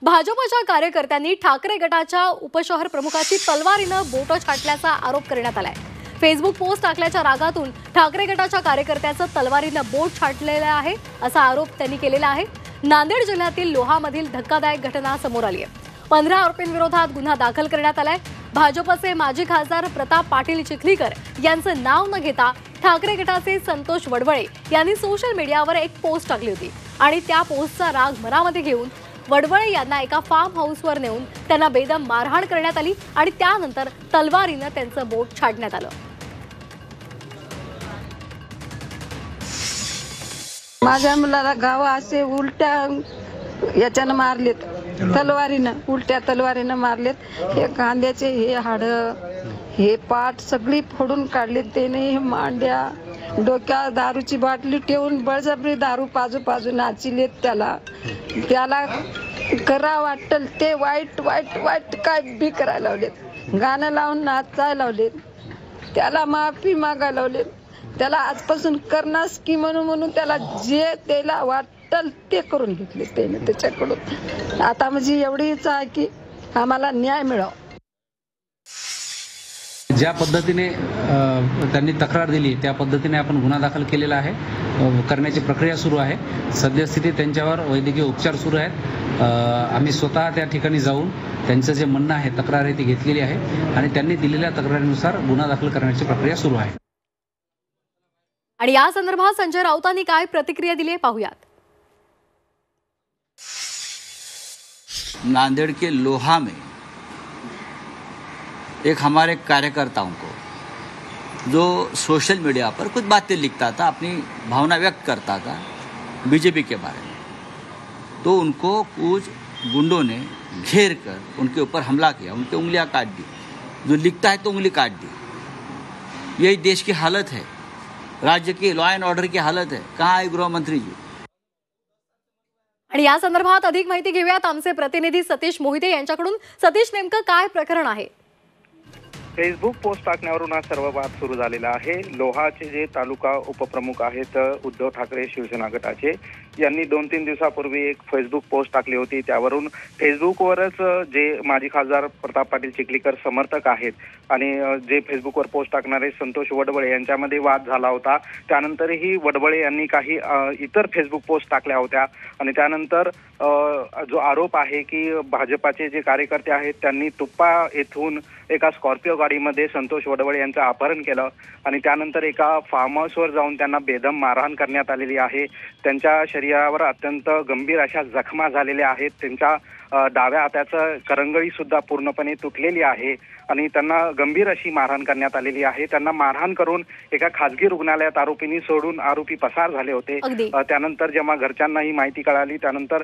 भाजपच्या कार्यकर्त्यांनी ठाकरे गटाच्या उपशहर प्रमुखाची तलवारीनं बोटं छाटल्याचा आरोप करण्यात आलाय। फेसबुक पोस्ट टाकल्याच्या रागातून ठाकरे गटाच्या कार्यकर्त्याचं तलवारीनं बोट छाटलेलं आहे असा आरोप त्यांनी केलेला आहे। नांदेड जिल्ह्यातील लोहामधील धक्कादायक घटना समोर आली आहे। 15 आरोपींविरोधात गुन्हा दाखल करण्यात आलाय। भाजपचे माजी खासदार प्रताप पाटील चिखलीकर यांचं नाव न घेता ठाकरे गटाचे संतोष वडवळे यांनी सोशल मीडियावर एक पोस्ट टाकली होती आणि त्या पोस्टचा राग मनामध्ये घेऊन वडवळे यांना एका फार्म हाऊसवर नेऊन त्यांना बेदम मारहाण करण्यात आली आणि त्यानंतर तलवारीनं त्यांचं बोट छाटण्यात आलं। माझ्या मुलाला गाव असे उलट्या याच्यानं मारलेत, तलवारीनं, उलट्या तलवारीनं मारलेत। हे कांद्याचे हे हाड, हे पाठ सगळी फोडून काढले त्याने। हे मांड्या, डोक्यावर दारूची बाटली ठेवून बळजबरी दारू पाजू नाचिलेत त्याला। त्याला करा वाटल ते वाईट वाईट वाईट काय बी करायला लावलेत, गाणं लावून नाचायला लावलेत, त्याला माफी मागायला लावलेत, त्याला आजपासून करणास की म्हणून त्याला जे त्याला वाटल ते करून घेतले त्याने त्याच्याकडून। आता म्हणजे एवढी इच्छा आहे की आम्हाला न्याय मिळावा। ज्या पद्धतीने त्यांनी तक्रार दिली त्या पद्धतीने आपण गुन्हा दाखल केलेला आहे, करण्याची प्रक्रिया सुरू आहे। सद्यस्थितीत त्यांच्यावर वैद्यकीय उपचार सुरू आहेत। आम्ही स्वतः त्या ठिकाणी जाऊन त्यांचं जे म्हणणं आहे, तक्रार आहे ती घेतलेली आहे आणि त्यांनी दिलेल्या तक्रारीनुसार गुन्हा दाखल करण्याची प्रक्रिया सुरू आहे। आणि या संदर्भात संजय राऊतांनी काय प्रतिक्रिया दिली पाहूयात। नांदेड़ के लोहा में एक हमारे कार्यकर्ताओं को जो सोशल मीडिया पर कुछ बातें लिखता था, अपनी भावना व्यक्त करता था बीजेपी के बारे में, तो उनको कुछ गुंडों ने घेर कर उनके ऊपर हमला किया, उनकी उंगलियां काट दी। जो लिखता है तो उंगली काट दी। यही देश की हालत है, राज्य की लॉ एंड ऑर्डर की हालत है। कहाँ है गृह मंत्री जी? आणि या संदर्भात अधिक माहिती घेऊयात आमचे प्रतिनिधी सतीश मोहिते यांच्याकडून। सतीश, नेमकं काय प्रकरण आहे? फेसबुक पोस्ट टाकण्यावरून हा सर्व वाद सुरू झालेला आहे। लोहाचे जे तालुका उपप्रमुख आहेत उद्धव ठाकरे शिवसेना गटाचे, यांनी 2-3 दिवसापूर्वी एक फेसबुक पोस्ट टाकली होती। त्यावरून फेसबुकवरच जे माजी खासदार प्रताप पाटील चिखलीकर समर्थक आहेत आणि जे फेसबुकवर पोस्ट टाकणारे संतोष वडवळे यांच्यामध्ये वाद झाला होता। त्यानंतरही वडवळे यांनी काही इतर फेसबुक पोस्ट टाकल्या होत्या आणि त्यानंतर जो आरोप आहे की भाजपाचे जे कार्यकर्ते आहेत त्यांनी तुप्पा येथून एका स्कॉर्पिओ गाडीमध्ये संतोष वडवळे यांचं अपहरण केलं आणि त्यानंतर एका फार्म हाऊसवर जाऊन त्यांना बेदम मारहाण करण्यात आलेली आहे। त्यांच्या शरीरावर अत्यंत गंभीर अशा जखमा झालेल्या आहेत। त्यांच्या डाव्या हाताचं करंगळी सुद्धा पूर्णपणे तुटलेली आहे आणि त्यांना गंभीर अशी मारहाण करण्यात आलेली आहे। त्यांना मारहाण करून एका खासगी रुग्णालयात आरोपींनी सोडून आरोपी पसार झाले होते। त्यानंतर जेव्हा घरच्यांना ही माहिती कळाली त्यानंतर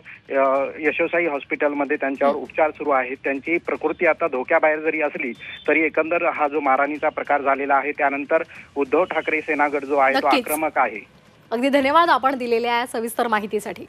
यशोसाई हॉस्पिटलमध्ये त्यांच्यावर उपचार सुरू आहेत। त्यांची प्रकृती आता धोक्याबाहेर जरी असली तरी एकंदर हा जो मारहाणीचा प्रकार झालेला आहे त्यानंतर उद्धव ठाकरे सेना गट जो आहे तो आक्रमक आहे। अगदी धन्यवाद आपण दिलेल्या सविस्तर माहितीसाठी।